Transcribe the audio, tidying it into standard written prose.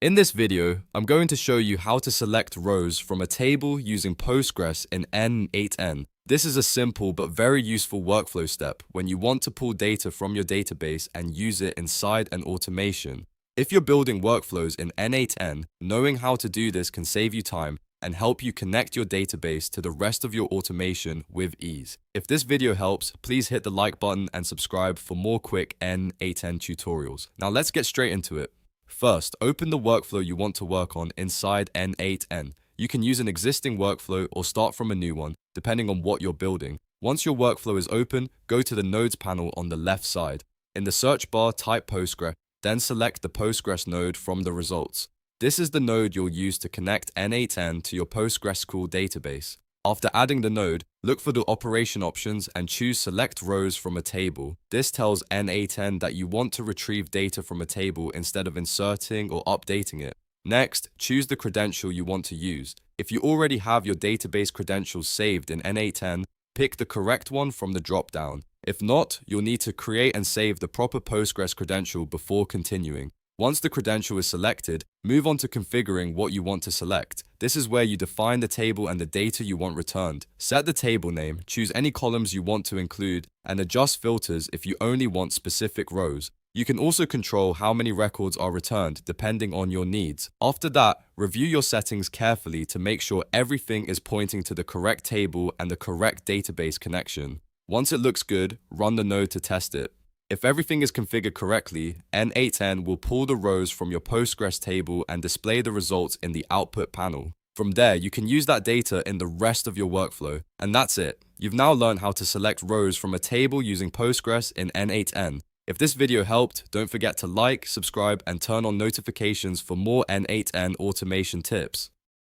In this video, I'm going to show you how to select rows from a table using Postgres in N8n. This is a simple but very useful workflow step when you want to pull data from your database and use it inside an automation. If you're building workflows in N8n, knowing how to do this can save you time and help you connect your database to the rest of your automation with ease. If this video helps, please hit the like button and subscribe for more quick N8n tutorials. Now let's get straight into it. First, open the workflow you want to work on inside N8n. You can use an existing workflow or start from a new one, depending on what you're building. Once your workflow is open, go to the Nodes panel on the left side. In the search bar, type Postgres, then select the Postgres node from the results. This is the node you'll use to connect N8n to your PostgresQl database. After adding the node, look for the operation options and choose Select Rows from a table. This tells N8n that you want to retrieve data from a table instead of inserting or updating it. Next, choose the credential you want to use. If you already have your database credentials saved in N8n, pick the correct one from the drop-down. If not, you'll need to create and save the proper Postgres credential before continuing. Once the credential is selected, move on to configuring what you want to select. This is where you define the table and the data you want returned. Set the table name, choose any columns you want to include, and adjust filters if you only want specific rows. You can also control how many records are returned depending on your needs. After that, review your settings carefully to make sure everything is pointing to the correct table and the correct database connection. Once it looks good, run the node to test it. If everything is configured correctly, N8n will pull the rows from your Postgres table and display the results in the output panel. From there, you can use that data in the rest of your workflow. And that's it. You've now learned how to select rows from a table using Postgres in N8n. If this video helped, don't forget to like, subscribe, and turn on notifications for more N8n automation tips.